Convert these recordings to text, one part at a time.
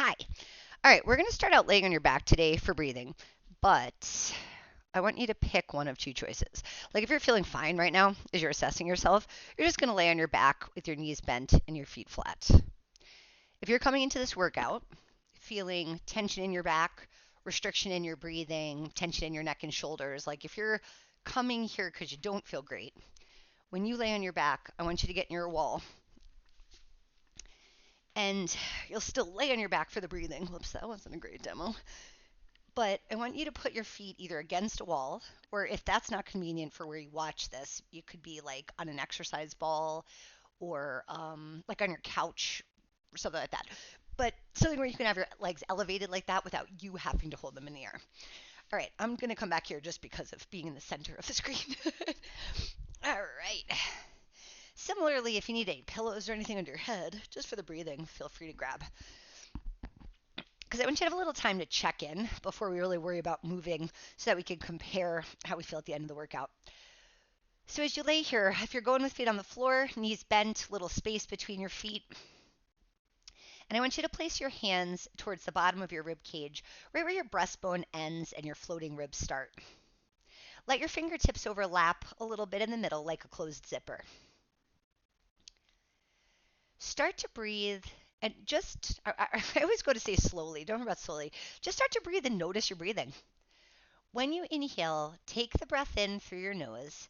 Hi. All right, we're going to start out laying on your back today for breathing, but I want you to pick one of two choices. Like if you're feeling fine right now as you're assessing yourself, you're just going to lay on your back with your knees bent and your feet flat. If you're coming into this workout feeling tension in your back, restriction in your breathing, tension in your neck and shoulders, like if you're coming here because you don't feel great, when you lay on your back, I want you to get near a wall and you'll still lay on your back for the breathing. Whoops, that wasn't a great demo. But I want you to put your feet either against a wall, or if that's not convenient for where you watch this, you could be like on an exercise ball or like on your couch or something like that. But something where you can have your legs elevated like that without you having to hold them in the air. All right, I'm going to come back here just because of being in the center of the screen. All right. Similarly, if you need any pillows or anything under your head, just for the breathing, feel free to grab. Because I want you to have a little time to check in before we really worry about moving so that we can compare how we feel at the end of the workout. So as you lay here, if you're going with feet on the floor, knees bent, little space between your feet, and I want you to place your hands towards the bottom of your rib cage, right where your breastbone ends and your floating ribs start. Let your fingertips overlap a little bit in the middle like a closed zipper. Start to breathe and I always go to say slowly, don't worry about slowly. Just start to breathe and notice your breathing. When you inhale, take the breath in through your nose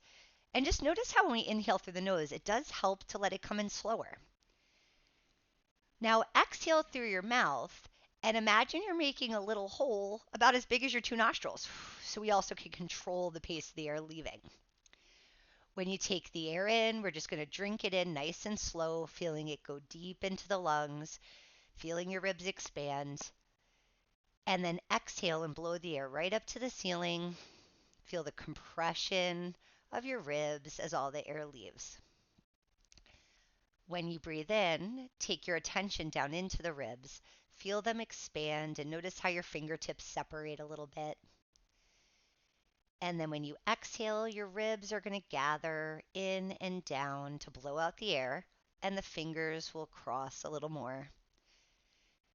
and just notice how when we inhale through the nose, it does help to let it come in slower. Now exhale through your mouth and imagine you're making a little hole about as big as your two nostrils so we also can control the pace of the air leaving. When you take the air in, we're just going to drink it in nice and slow, feeling it go deep into the lungs, feeling your ribs expand. And then exhale and blow the air right up to the ceiling. Feel the compression of your ribs as all the air leaves. When you breathe in, take your attention down into the ribs. Feel them expand and notice how your fingertips separate a little bit. And then when you exhale, your ribs are going to gather in and down to blow out the air, and the fingers will cross a little more.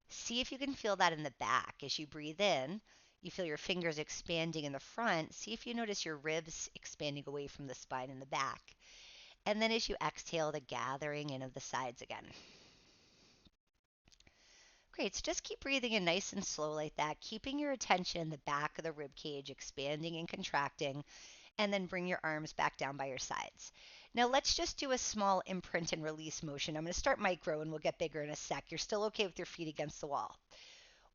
See if you can feel that in the back. As you breathe in, you feel your fingers expanding in the front. See if you notice your ribs expanding away from the spine in the back. And then as you exhale, the gathering in of the sides again. Great, so just keep breathing in nice and slow like that, keeping your attention in the back of the rib cage, expanding and contracting, and then bring your arms back down by your sides. Now let's just do a small imprint and release motion. I'm going to start micro and we'll get bigger in a sec. You're still okay with your feet against the wall.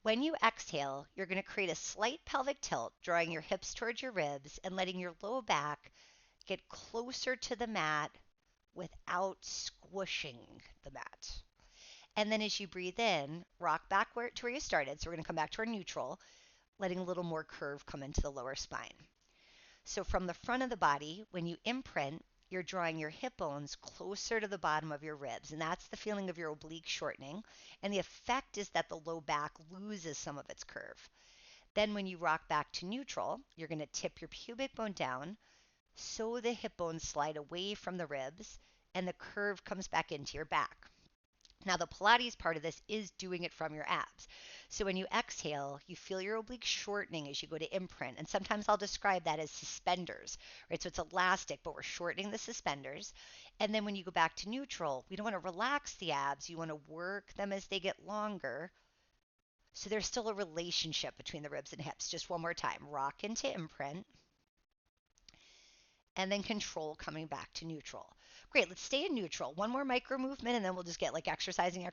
When you exhale, you're going to create a slight pelvic tilt, drawing your hips towards your ribs and letting your low back get closer to the mat without squishing the mat. And then as you breathe in, rock back to where you started. So we're going to come back to our neutral, letting a little more curve come into the lower spine. So from the front of the body, when you imprint, you're drawing your hip bones closer to the bottom of your ribs. And that's the feeling of your oblique shortening. And the effect is that the low back loses some of its curve. Then when you rock back to neutral, you're going to tip your pubic bone down so the hip bones slide away from the ribs and the curve comes back into your back. Now, the Pilates part of this is doing it from your abs. So when you exhale, you feel your oblique shortening as you go to imprint. And sometimes I'll describe that as suspenders, right? So it's elastic, but we're shortening the suspenders. And then when you go back to neutral, we don't want to relax the abs. You want to work them as they get longer. So there's still a relationship between the ribs and hips. Just one more time. Rock into imprint. And then control coming back to neutral. Great, let's stay in neutral. One more micro movement and then we'll just get like exercising.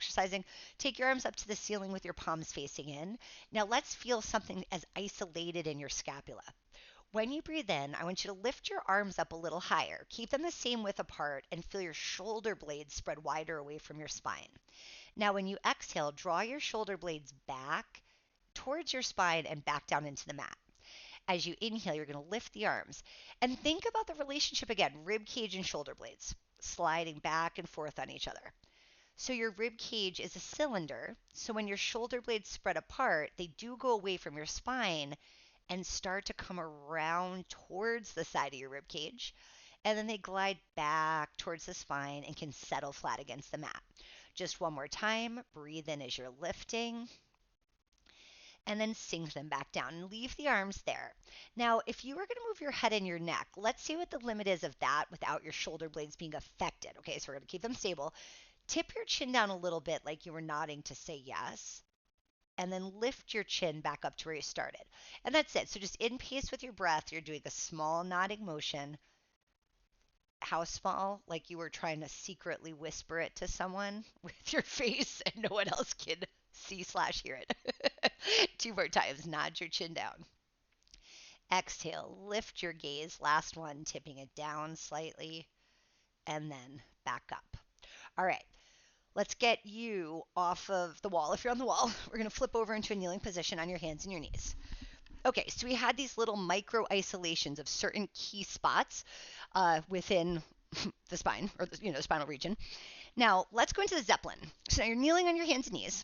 Take your arms up to the ceiling with your palms facing in. Now let's feel something as isolated in your scapula. When you breathe in, I want you to lift your arms up a little higher. Keep them the same width apart and feel your shoulder blades spread wider away from your spine. Now when you exhale, draw your shoulder blades back towards your spine and back down into the mat. As you inhale, you're going to lift the arms. And think about the relationship again, rib cage and shoulder blades, sliding back and forth on each other. So your rib cage is a cylinder. So when your shoulder blades spread apart, they do go away from your spine and start to come around towards the side of your rib cage. And then they glide back towards the spine and can settle flat against the mat. Just one more time. Breathe in as you're lifting. and then sink them back down and leave the arms there. Now, if you were going to move your head and your neck, let's see what the limit is of that without your shoulder blades being affected. Okay, so we're going to keep them stable. Tip your chin down a little bit like you were nodding to say yes, and then lift your chin back up to where you started. And that's it. So just in pace with your breath, you're doing a small nodding motion. How small? Like you were trying to secretly whisper it to someone with your face and no one else can see/hear it. 2 more times. Nod your chin down. Exhale. Lift your gaze. Last one, tipping it down slightly and then back up. All right. Let's get you off of the wall. If you're on the wall, we're going to flip over into a kneeling position on your hands and your knees. Okay, so we had these little micro isolations of certain key spots within the spine or the spinal region. Now let's go into the Zeppelin. So now you're kneeling on your hands and knees,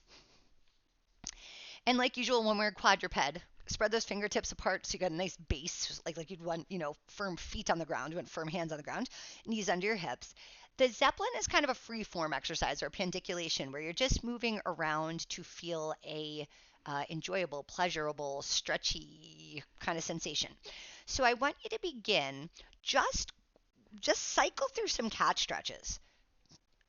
and like usual, when we're a quadruped, spread those fingertips apart so you got a nice base, like you'd want firm feet on the ground, you want firm hands on the ground, knees under your hips. The Zeppelin is kind of a free form exercise or pandiculation where you're just moving around to feel a enjoyable, pleasurable, stretchy kind of sensation. So I want you to begin just cycle through some cat stretches.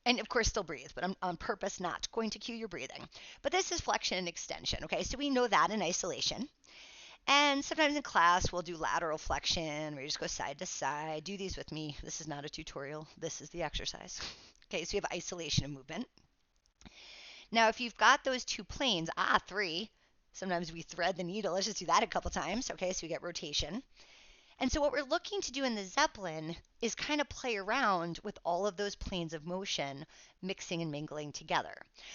And of course, still breathe, but I'm on purpose not going to cue your breathing. But this is flexion and extension, okay? So we know that in isolation. And sometimes in class, we'll do lateral flexion, where you just go side to side. Do these with me. This is not a tutorial. This is the exercise. Okay, so we have isolation and movement. Now, if you've got those two planes, 3, sometimes we thread the needle. Let's just do that a couple times, okay? So we get rotation. And so what we're looking to do in the Zeppelin is kind of play around with all of those planes of motion mixing and mingling together.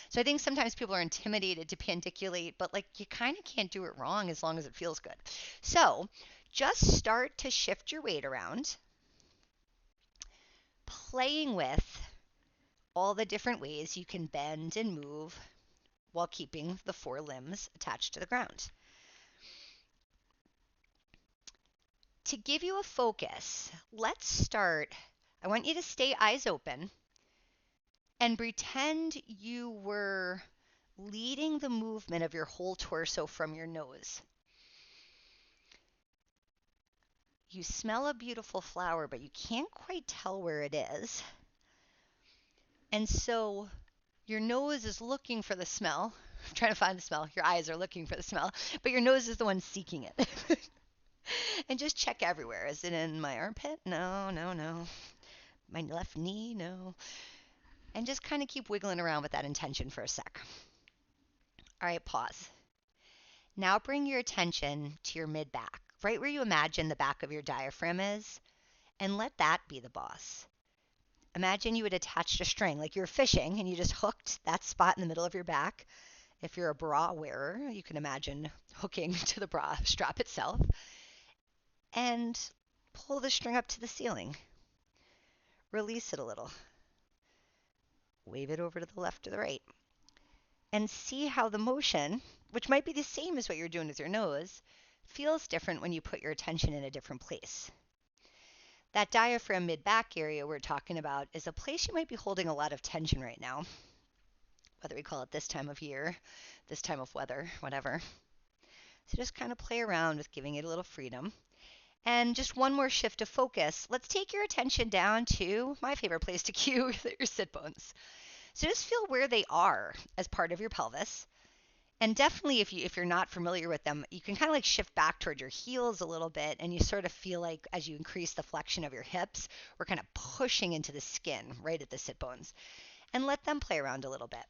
So I think sometimes people are intimidated to pandiculate, but you kind of can't do it wrong as long as it feels good. So just start to shift your weight around, playing with all the different ways you can bend and move while keeping the 4 limbs attached to the ground. To give you a focus, let's start. I want you to stay eyes open and pretend you were leading the movement of your whole torso from your nose. You smell a beautiful flower, but you can't quite tell where it is. And so your nose is looking for the smell, trying to find the smell. Your eyes are looking for the smell, but your nose is the one seeking it. And just check everywhere. Is it in my armpit? No. My left knee? No. And just kind of keep wiggling around with that intention for a sec. All right, pause. Now bring your attention to your mid-back, right where you imagine the back of your diaphragm is, and let that be the boss. Imagine you had attached a string, like you were fishing, and you just hooked that spot in the middle of your back. If you're a bra wearer, you can imagine hooking to the bra strap itself, and pull the string up to the ceiling. Release it a little. Wave it over to the left or the right. And see how the motion, which might be the same as what you're doing with your nose, feels different when you put your attention in a different place. That diaphragm mid-back area we're talking about is a place you might be holding a lot of tension right now, whether we call it this time of year, this time of weather, whatever. So just kind of play around with giving it a little freedom. And just one more shift of focus. Let's take your attention down to my favorite place to cue, your sit bones. So just feel where they are as part of your pelvis. And definitely if you're not familiar with them, you can kind of shift back toward your heels a little bit, and you sort of feel like as you increase the flexion of your hips, we're kind of pushing into the skin right at the sit bones. And let them play around a little bit.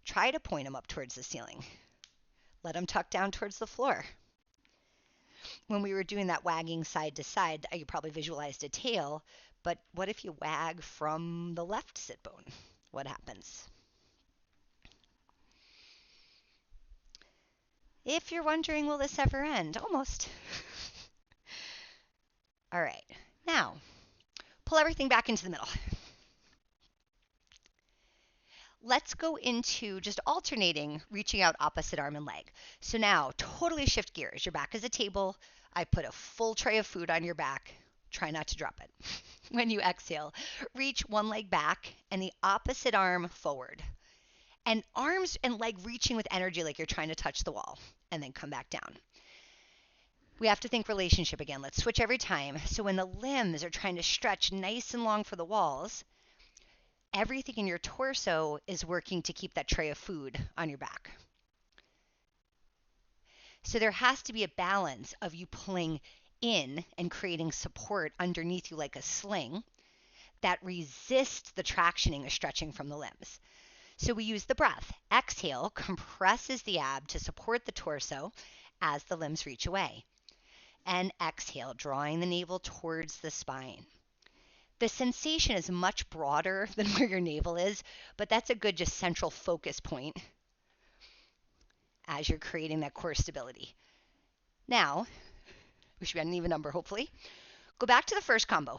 Try to point them up towards the ceiling. Let them tuck down towards the floor. When we were doing that wagging side to side, you probably visualized a tail, but what if you wag from the left sit bone? What happens? If you're wondering, will this ever end? Almost. All right, now pull everything back into the middle. Let's go into just alternating, reaching out opposite arm and leg. So now totally shift gears. Your back is a table. I put a full tray of food on your back. Try not to drop it. When you exhale, reach one leg back and the opposite arm forward. And arms and leg reaching with energy like you're trying to touch the wall, and then come back down. We have to think relationship again. Let's switch every time. So when the limbs are trying to stretch nice and long for the walls, everything in your torso is working to keep that tray of food on your back. So there has to be a balance of you pulling in and creating support underneath you like a sling that resists the tractioning or stretching from the limbs. So we use the breath. Exhale compresses the ab to support the torso as the limbs reach away. And exhale, drawing the navel towards the spine. The sensation is much broader than where your navel is, but that's a good just central focus point as you're creating that core stability. Now, we should be at an even number, hopefully. Go back to the first combo.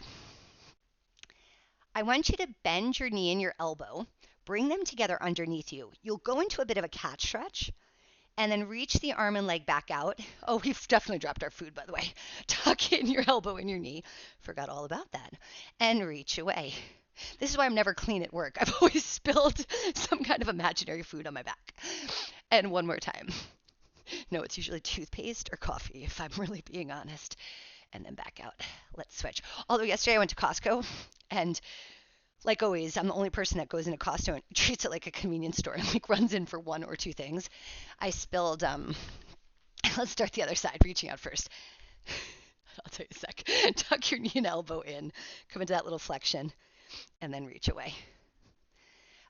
I want you to bend your knee and your elbow, bring them together underneath you. You'll go into a bit of a cat stretch, and then reach the arm and leg back out. Oh, we've definitely dropped our food, by the way. Tuck in your elbow in your knee. Forgot all about that. And reach away. This is why I'm never clean at work. I've always spilled some kind of imaginary food on my back. And one more time. No, it's usually toothpaste or coffee, if I'm really being honest. And then back out. Let's switch. Although yesterday I went to Costco, and like always, I'm the only person that goes into Costco and treats it like a convenience store and like runs in for one or two things. I spilled, let's start the other side, reaching out first. I'll tell you a sec. Tuck your knee and elbow in, come into that little flexion, and then reach away.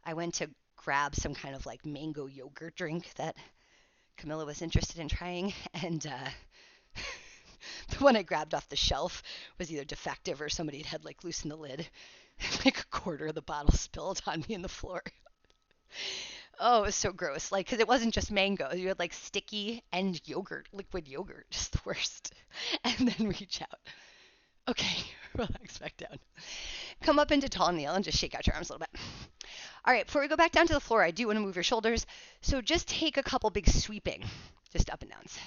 I went to grab some kind of like mango yogurt drink that Camilla was interested in trying, and the one I grabbed off the shelf was either defective or somebody had like loosened the lid. Like a quarter of the bottle spilled on me in the floor. Oh, it was so gross. Like, because it wasn't just mango. You had like sticky and yogurt, liquid yogurt, just the worst. And then reach out. Okay, relax back down. Come up into tall kneel and just shake out your arms a little bit. All right, before we go back down to the floor, I do want to move your shoulders. So just take a couple big sweeping, just up and downs.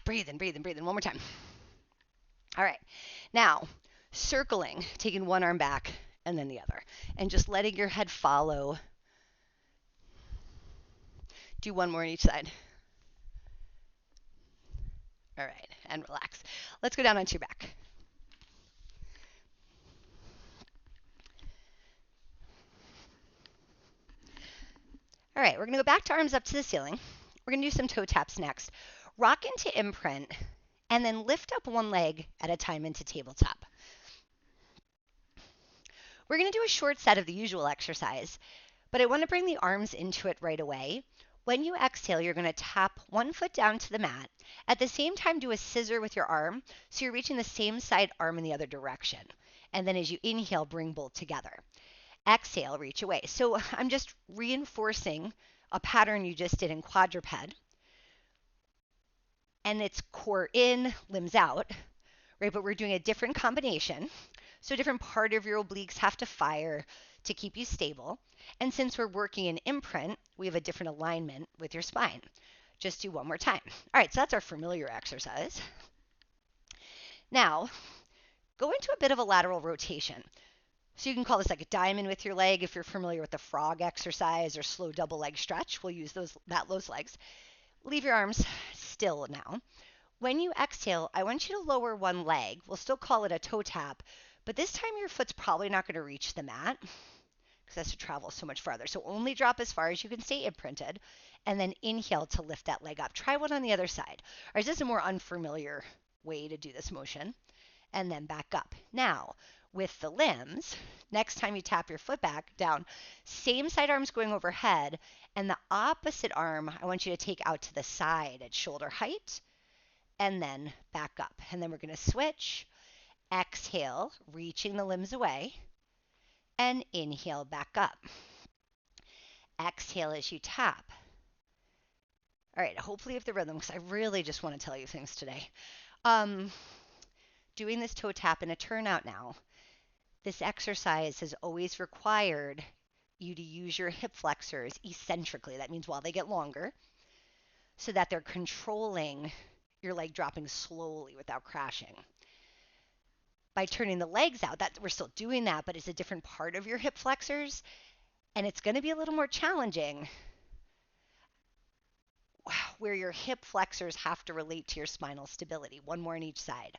Breathe in, breathe in, breathe in. One more time. All right, now circling, taking one arm back and then the other, and just letting your head follow. Do one more on each side. All right, and relax. Let's go down onto your back. All right, we're going to go back to arms up to the ceiling. We're going to do some toe taps next. Rock into imprint, and then lift up one leg at a time into tabletop. We're going to do a short set of the usual exercise, but I want to bring the arms into it right away. When you exhale, you're going to tap one foot down to the mat. At the same time, do a scissor with your arm, so you're reaching the same side arm in the other direction. And then as you inhale, bring both together. Exhale, reach away. So I'm just reinforcing a pattern you just did in quadruped. And it's core in, limbs out, right? But we're doing a different combination. So a different part of your obliques have to fire to keep you stable. And since we're working in imprint, we have a different alignment with your spine. Just do one more time. All right, so that's our familiar exercise. Now, go into a bit of a lateral rotation. So you can call this like a diamond with your leg. If you're familiar with the frog exercise or slow double leg stretch, we'll use those legs. Leave your arms still now. When you exhale, I want you to lower one leg. We'll still call it a toe tap, but this time your foot's probably not going to reach the mat because that's to travel so much farther. So only drop as far as you can stay imprinted, and then inhale to lift that leg up. Try one on the other side. Or is this a more unfamiliar way to do this motion? And then back up. Now, with the limbs, next time you tap your foot back down, same side arms going overhead, and the opposite arm I want you to take out to the side at shoulder height, and then back up. And then we're going to switch. Exhale, reaching the limbs away, and inhale back up. Exhale as you tap. All right, hopefully you have the rhythm because I really just want to tell you things today. Doing this toe tap in a turnout now. This exercise has always required you to use your hip flexors eccentrically. That means while they get longer, so that they're controlling your leg dropping slowly without crashing. By turning the legs out, that we're still doing that, but it's a different part of your hip flexors. And it's going to be a little more challenging where your hip flexors have to relate to your spinal stability, one more on each side.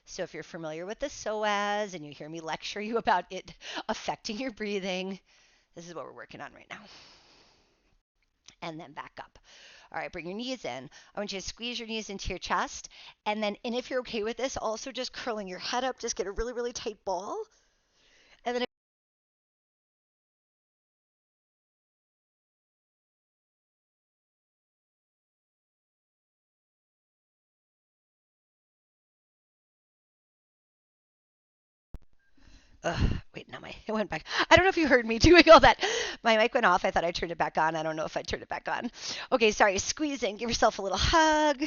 So if you're familiar with the psoas and you hear me lecture you about it affecting your breathing, this is what we're working on right now. And then back up. All right, bring your knees in. I want you to squeeze your knees into your chest. And then, and if you're okay with this, also just curling your head up, just get a really, really tight ball. And then wait, now it went back. I don't know if you heard me doing all that. My mic went off. I thought I turned it back on. I don't know if I turned it back on. Okay, sorry. Squeeze in. Give yourself a little hug.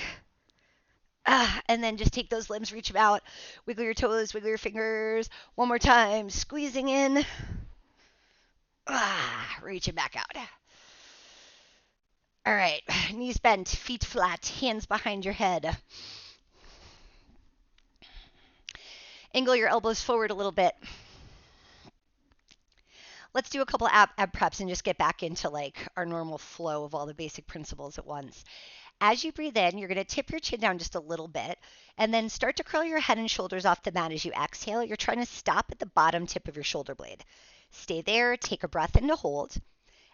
And then just take those limbs, reach them out. Wiggle your toes, wiggle your fingers. One more time. Squeezing in. Reach it back out. All right. Knees bent, feet flat, hands behind your head. Angle your elbows forward a little bit. Let's do a couple ab preps and just get back into like our normal flow of all the basic principles at once. As you breathe in, you're going to tip your chin down just a little bit and then start to curl your head and shoulders off the mat as you exhale. You're trying to stop at the bottom tip of your shoulder blade. Stay there, take a breath in to hold.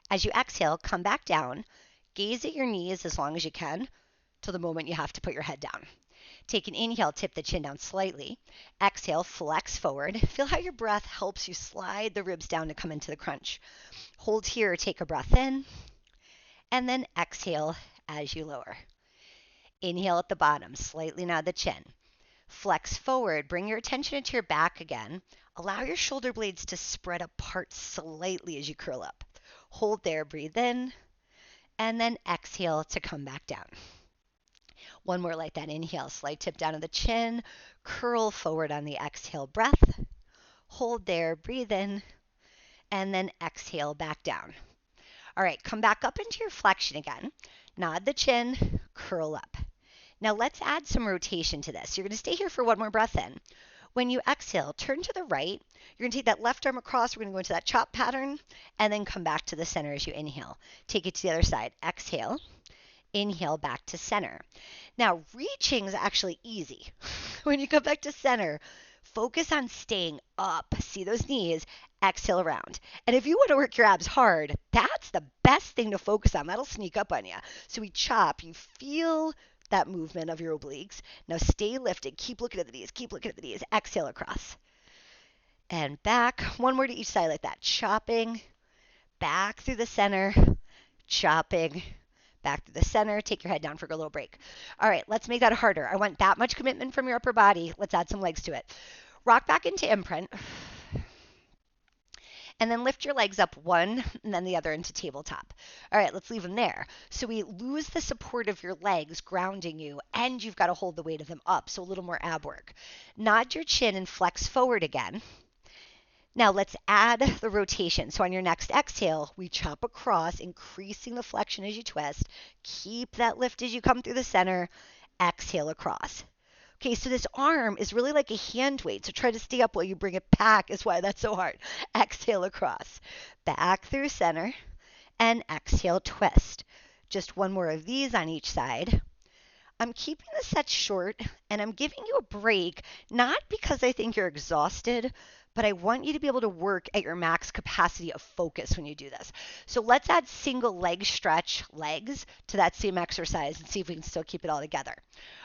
As you exhale, come back down. Gaze at your knees as long as you can till the moment you have to put your head down. Take an inhale, tip the chin down slightly. Exhale, flex forward. Feel how your breath helps you slide the ribs down to come into the crunch. Hold here, take a breath in, and then exhale as you lower. Inhale at the bottom, slightly nod the chin. Flex forward, bring your attention into your back again. Allow your shoulder blades to spread apart slightly as you curl up. Hold there, breathe in, and then exhale to come back down. One more like that. Inhale, slight tip down to the chin, curl forward on the exhale breath. Hold there, breathe in, and then exhale back down. All right, come back up into your flexion again. Nod the chin, curl up. Now let's add some rotation to this. You're going to stay here for one more breath in. When you exhale, turn to the right. You're going to take that left arm across. We're going to go into that chop pattern and then come back to the center as you inhale. Take it to the other side. Exhale. Inhale back to center. Now, reaching is actually easy. When you come back to center, focus on staying up. See those knees. Exhale around. And if you want to work your abs hard, that's the best thing to focus on. That'll sneak up on you. So we chop. You feel that movement of your obliques. Now stay lifted. Keep looking at the knees. Keep looking at the knees. Exhale across. And back. One more to each side like that. Chopping. Back through the center. Chopping. Back to the center. Take your head down for a little break. All right, let's make that harder. I want that much commitment from your upper body. Let's add some legs to it. Rock back into imprint. And then lift your legs up one and then the other into tabletop. All right, let's leave them there. So we lose the support of your legs grounding you, and you've got to hold the weight of them up, so a little more ab work. Nod your chin and flex forward again. Now let's add the rotation. So on your next exhale, we chop across, increasing the flexion as you twist. Keep that lift as you come through the center. Exhale across. Okay, so this arm is really like a hand weight. So try to stay up while you bring it back is why that's so hard. Exhale across. Back through center. And exhale, twist. Just one more of these on each side. I'm keeping the set short and I'm giving you a break, not because I think you're exhausted, but I want you to be able to work at your max capacity of focus when you do this. So let's add single leg stretch legs to that same exercise and see if we can still keep it all together.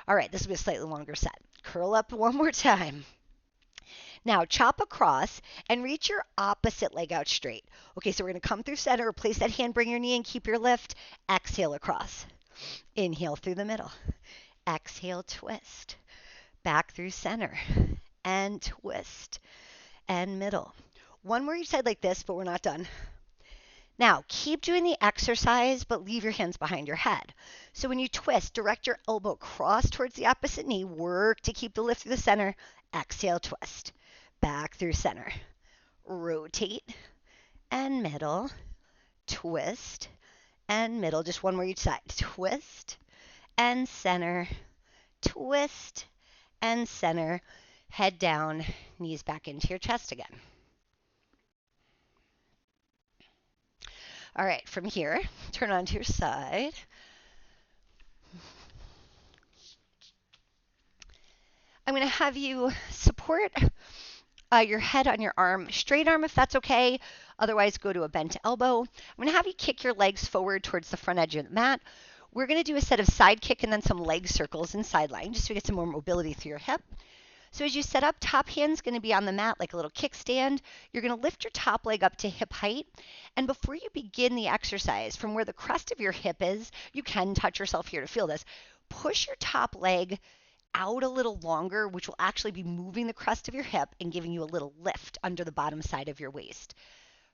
All right, this will be a slightly longer set. Curl up one more time. Now chop across and reach your opposite leg out straight. Okay, so we're going to come through center, place that hand, bring your knee and keep your lift. Exhale across. Inhale through the middle. Exhale, twist. Back through center and twist. And middle. One more each side like this, but we're not done. Now, keep doing the exercise, but leave your hands behind your head. So when you twist, direct your elbow across towards the opposite knee. Work to keep the lift through the center. Exhale, twist. Back through center. Rotate and middle. Twist and middle. Just one more each side. Twist and center. Twist and center. Head down, knees back into your chest again. All right, from here, turn onto your side. I'm going to have you support your head on your arm, straight arm if that's okay. Otherwise, go to a bent elbow. I'm going to have you kick your legs forward towards the front edge of the mat. We're going to do a set of side kick and then some leg circles and sideline just to get some more mobility through your hip. So as you set up, top hand's going to be on the mat like a little kickstand. You're going to lift your top leg up to hip height. And before you begin the exercise, from where the crest of your hip is, you can touch yourself here to feel this. Push your top leg out a little longer, which will actually be moving the crest of your hip and giving you a little lift under the bottom side of your waist.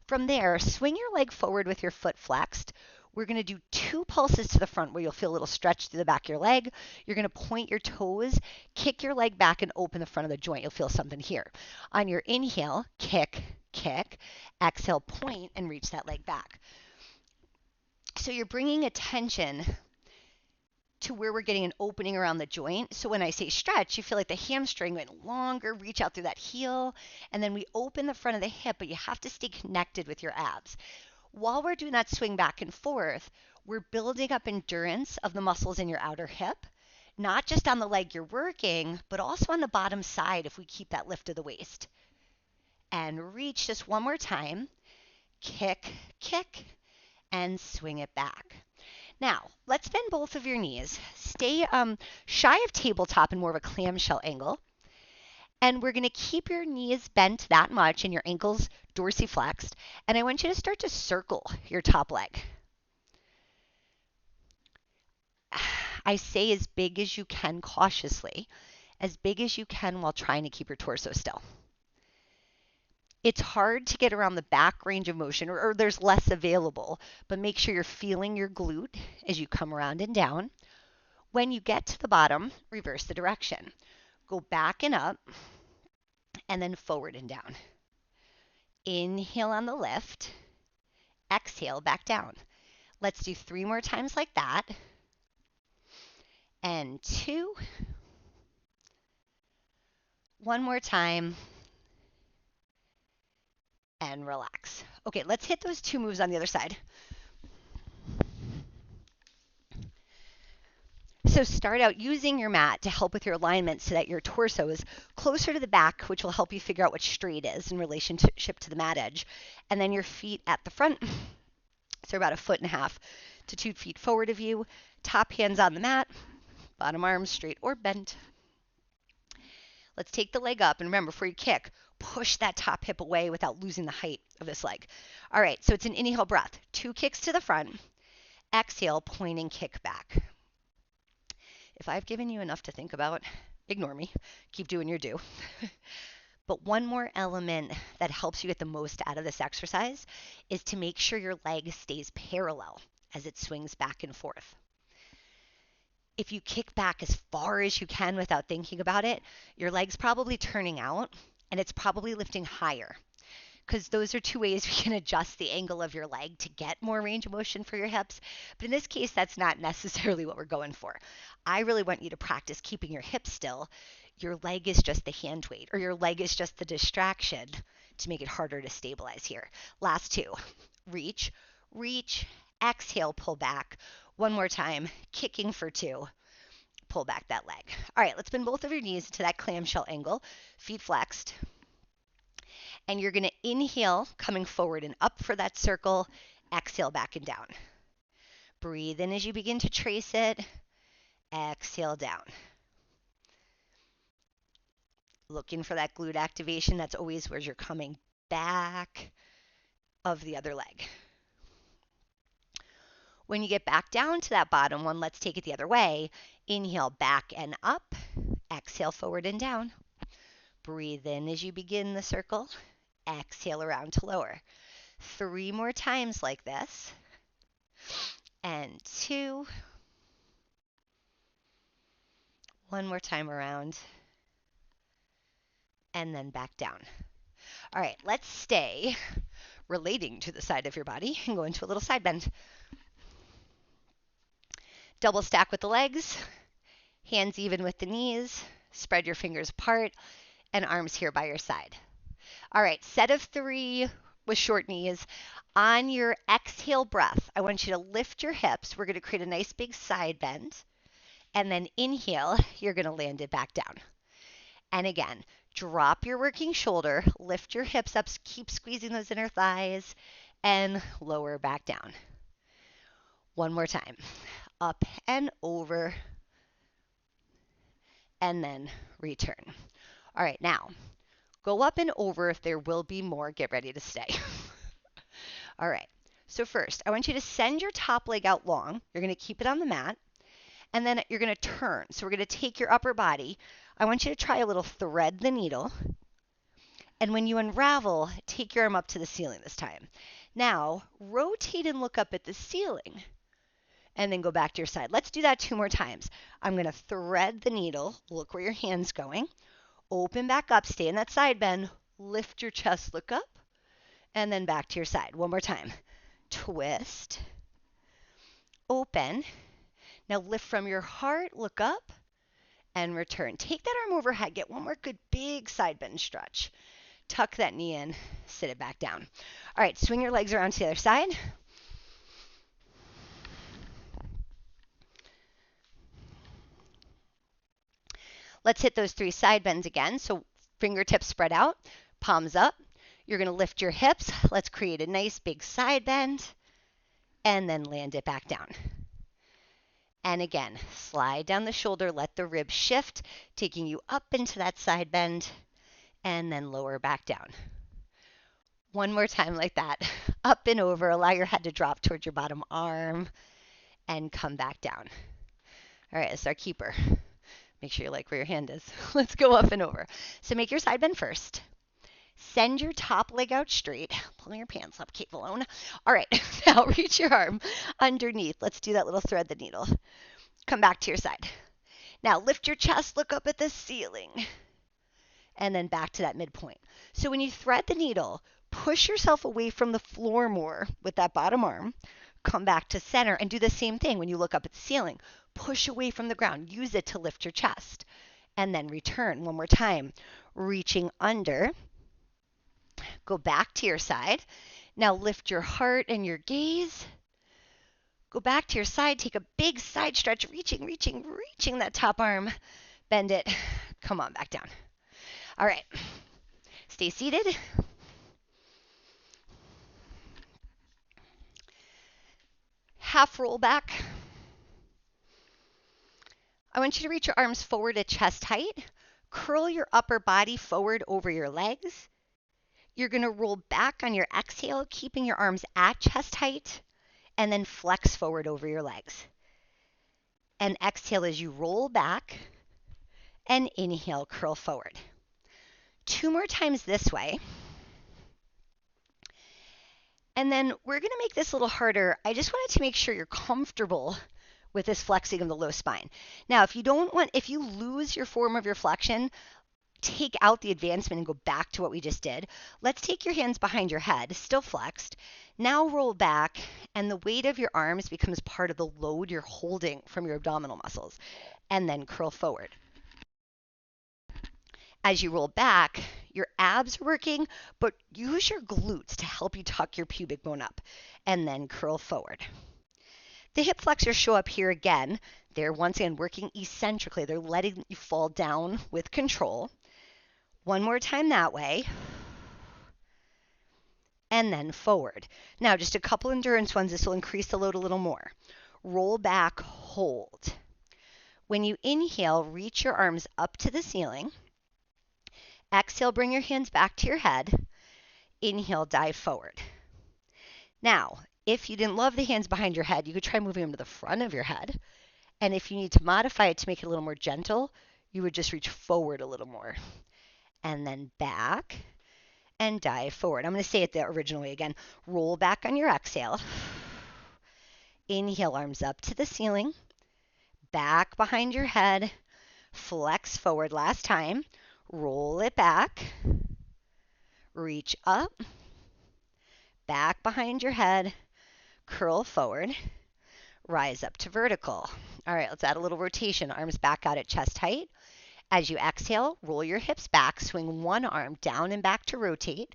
From there, swing your leg forward with your foot flexed. We're going to do 2 pulses to the front where you'll feel a little stretch through the back of your leg. You're going to point your toes, kick your leg back, and open the front of the joint. You'll feel something here. On your inhale, kick, kick. Exhale, point, and reach that leg back. So you're bringing attention to where we're getting an opening around the joint. So when I say stretch, you feel like the hamstring went longer, reach out through that heel, and then we open the front of the hip, but you have to stay connected with your abs. While we're doing that swing back and forth, we're building up endurance of the muscles in your outer hip, not just on the leg you're working, but also on the bottom side if we keep that lift of the waist. And reach just one more time, kick, kick, and swing it back. Now, let's bend both of your knees. Stay shy of tabletop in more of a clamshell angle. And we're going to keep your knees bent that much and your ankles dorsiflexed. And I want you to start to circle your top leg. I say as big as you can cautiously, as big as you can while trying to keep your torso still. It's hard to get around the back range of motion, or there's less available, but make sure you're feeling your glute as you come around and down. When you get to the bottom, reverse the direction. Go back and up, and then forward and down. Inhale on the lift, exhale back down. Let's do 3 more times like that. And 2. One more time. And relax. Okay, let's hit those 2 moves on the other side. So start out using your mat to help with your alignment so that your torso is closer to the back, which will help you figure out what straight is in relationship to the mat edge. And then your feet at the front, so about 1.5 to 2 feet forward of you. Top hands on the mat, bottom arms straight or bent. Let's take the leg up, and remember, before you kick, push that top hip away without losing the height of this leg. All right, so it's an inhale breath. 2 kicks to the front. Exhale, pointing kick back. If I've given you enough to think about, ignore me. Keep doing your do. But one more element that helps you get the most out of this exercise is to make sure your leg stays parallel as it swings back and forth. If you kick back as far as you can without thinking about it, your leg's probably turning out and it's probably lifting higher, because those are 2 ways we can adjust the angle of your leg to get more range of motion for your hips. But in this case, that's not necessarily what we're going for. I really want you to practice keeping your hips still. Your leg is just the hand weight, or your leg is just the distraction to make it harder to stabilize here. Last 2. Reach, reach, exhale, pull back. One more time, kicking for 2. Pull back that leg. All right, let's bend both of your knees to that clamshell angle, feet flexed. And you're going to inhale, coming forward and up for that circle. Exhale, back and down. Breathe in as you begin to trace it. Exhale, down. Looking for that glute activation. That's always where you're coming back of the other leg. When you get back down to that bottom one, let's take it the other way. Inhale, back and up. Exhale, forward and down. Breathe in as you begin the circle. Exhale around to lower. 3 more times like this. And 2. One more time around. And then back down. All right, let's stay relating to the side of your body and go into a little side bend. Double stack with the legs, hands even with the knees, spread your fingers apart, and arms here by your side. All right, set of 3 with short knees. On your exhale breath, I want you to lift your hips. We're going to create a nice big side bend. And then inhale, you're going to land it back down. And again, drop your working shoulder, lift your hips up, keep squeezing those inner thighs, and lower back down. One more time. Up and over, and then return. All right, now go up and over. If there will be more, get ready to stay. All right, so first, I want you to send your top leg out long. You're going to keep it on the mat, and then you're going to turn. So we're going to take your upper body. I want you to try a little thread the needle, and when you unravel, take your arm up to the ceiling this time. Now, rotate and look up at the ceiling, and then go back to your side. Let's do that 2 more times. I'm going to thread the needle, look where your hand's going, open back up, stay in that side bend, lift your chest, look up, and then back to your side. One more time. Twist, open. Now lift from your heart, look up, and return. Take that arm overhead. Get one more good big side bend stretch. Tuck that knee in, sit it back down. All right, swing your legs around to the other side. Let's hit those 3 side bends again. So fingertips spread out, palms up. You're going to lift your hips. Let's create a nice big side bend, and then land it back down. And again, slide down the shoulder, let the ribs shift, taking you up into that side bend, and then lower back down. One more time like that. Up and over, allow your head to drop towards your bottom arm, and come back down. All right, it's our keeper. Make sure you like where your hand is. Let's go up and over. So make your side bend first. Send your top leg out straight. Pull your pants up, Kate Malone. All right, now reach your arm underneath. Let's do that little thread the needle. Come back to your side. Now lift your chest, look up at the ceiling, and then back to that midpoint. So when you thread the needle, push yourself away from the floor more with that bottom arm. Come back to center and do the same thing when you look up at the ceiling. Push away from the ground. Use it to lift your chest. And then return one more time. Reaching under. Go back to your side. Now lift your heart and your gaze. Go back to your side. Take a big side stretch. Reaching that top arm. Bend it. Come on, back down. All right. Stay seated. Half roll back. I want you to reach your arms forward at chest height. Curl your upper body forward over your legs. You're going to roll back on your exhale, keeping your arms at chest height, and then flex forward over your legs. And exhale as you roll back, and inhale, curl forward. 2 more times this way. And then we're going to make this a little harder. I just wanted to make sure you're comfortable with this flexing of the low spine. Now, if you lose your form of your flexion, take out the advancement and go back to what we just did. Let's take your hands behind your head, still flexed. Now roll back, and the weight of your arms becomes part of the load you're holding from your abdominal muscles, and then curl forward. As you roll back, your abs are working, but use your glutes to help you tuck your pubic bone up, and then curl forward. The hip flexors show up here again. They're once again working eccentrically. They're letting you fall down with control. One more time that way. And then forward. Now, just a couple endurance ones. This will increase the load a little more. Roll back, hold. When you inhale, reach your arms up to the ceiling. Exhale, bring your hands back to your head. Inhale, dive forward. Now, if you didn't love the hands behind your head, you could try moving them to the front of your head. And if you need to modify it to make it a little more gentle, you would just reach forward a little more. And then back and dive forward. I'm going to say it the original way again. Roll back on your exhale. Inhale, arms up to the ceiling. Back behind your head. Flex forward. Last time. Roll it back. Reach up. Back behind your head. Curl forward. Rise up to vertical. All right, let's add a little rotation. Arms back out at chest height. As you exhale, roll your hips back. Swing one arm down and back to rotate.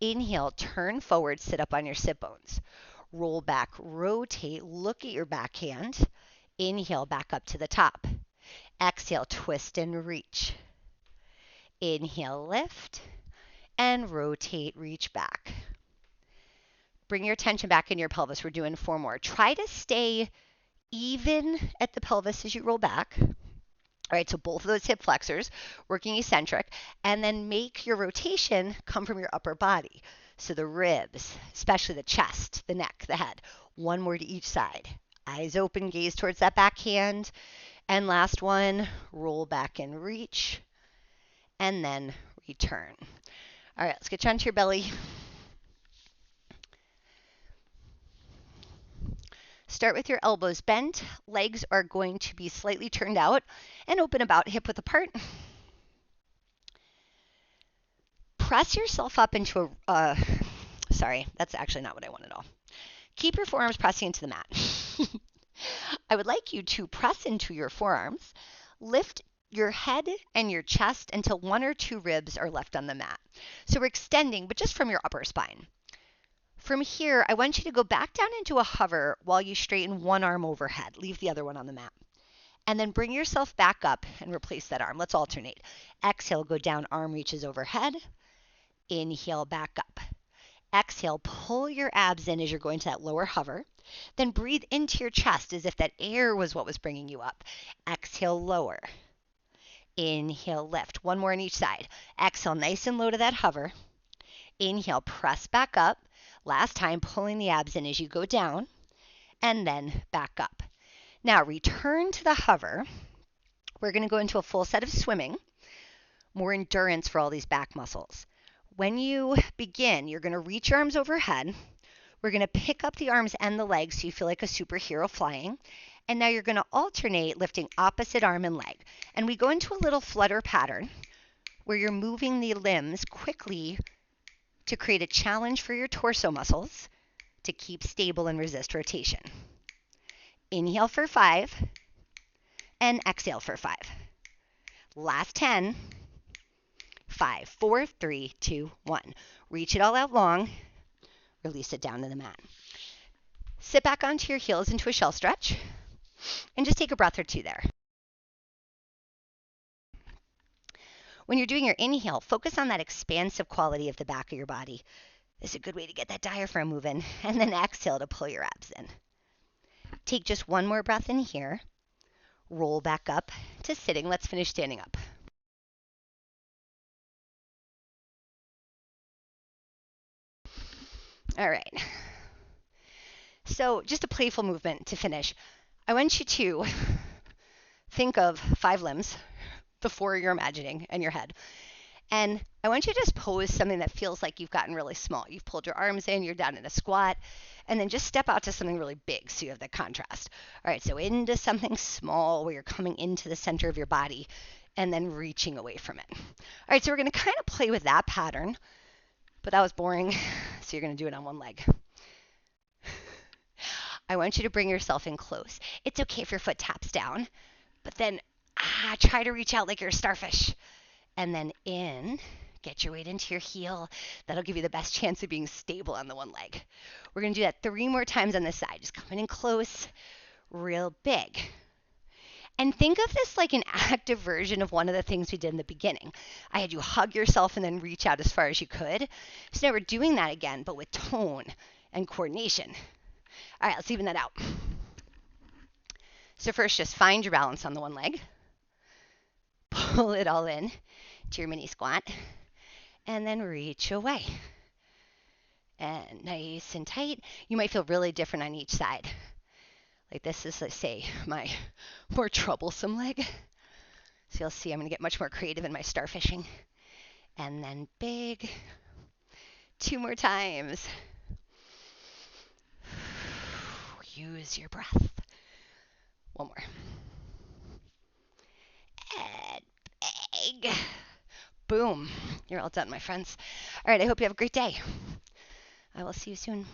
Inhale, turn forward, sit up on your sit bones. Roll back, rotate, look at your backhand. Inhale, back up to the top. Exhale, twist and reach. Inhale, lift, and rotate, reach back. Bring your attention back in your pelvis. We're doing 4 more. Try to stay even at the pelvis as you roll back. All right, so both of those hip flexors working eccentric, and then make your rotation come from your upper body. So the ribs, especially the chest, the neck, the head. 1 more to each side. Eyes open, gaze towards that backhand. And last one, roll back and reach, and then return. All right, let's get you onto your belly. Start with your elbows bent. Legs are going to be slightly turned out and open about hip width apart. Press yourself up into a, sorry, that's actually not what I want at all. Keep your forearms pressing into the mat. I would like you to press into your forearms, lift your head and your chest until 1 or 2 ribs are left on the mat. So we're extending, but just from your upper spine. From here, I want you to go back down into a hover while you straighten one arm overhead. Leave the other one on the mat. And then bring yourself back up and replace that arm. Let's alternate. Exhale, go down, arm reaches overhead. Inhale, back up. Exhale, pull your abs in as you're going to that lower hover. Then breathe into your chest as if that air was what was bringing you up. Exhale, lower. Inhale, lift. 1 more on each side. Exhale, nice and low to that hover. Inhale, press back up. Last time, pulling the abs in as you go down, and then back up. Now, return to the hover. We're going to go into a full set of swimming, more endurance for all these back muscles. When you begin, you're going to reach your arms overhead. We're going to pick up the arms and the legs so you feel like a superhero flying. And now you're going to alternate lifting opposite arm and leg. And we go into a little flutter pattern where you're moving the limbs quickly to create a challenge for your torso muscles to keep stable and resist rotation. Inhale for 5 and exhale for 5. Last 10. 5, 4, 3, 2, 1. Reach it all out long. Release it down to the mat. Sit back onto your heels into a shell stretch and just take a breath or 2 there. When you're doing your inhale, focus on that expansive quality of the back of your body. This is a good way to get that diaphragm moving. And then exhale to pull your abs in. Take just 1 more breath in here. Roll back up to sitting. Let's finish standing up. All right. So just a playful movement to finish. I want you to think of 5 limbs, the 4 you're imagining in your head. And I want you to just pose something that feels like you've gotten really small. You've pulled your arms in, you're down in a squat, and then just step out to something really big so you have that contrast. All right, so into something small where you're coming into the center of your body and then reaching away from it. All right, so we're going to kind of play with that pattern, but that was boring, so you're going to do it on one leg. I want you to bring yourself in close. It's okay if your foot taps down, but then try to reach out like you're a starfish. And then in, get your weight into your heel. That'll give you the best chance of being stable on the one leg. We're going to do that 3 more times on this side. Just coming in close, real big. And think of this like an active version of one of the things we did in the beginning. I had you hug yourself and then reach out as far as you could. So now we're doing that again, but with tone and coordination. All right, let's even that out. So first, just find your balance on the one leg. Pull it all in to your mini squat. And then reach away. And nice and tight. You might feel really different on each side. Like this is, let's say, my more troublesome leg. So you'll see I'm going to get much more creative in my starfishing. And then big. 2 more times. Use your breath. 1 more. And big. Boom. You're all done, my friends. All right, I hope you have a great day. I will see you soon.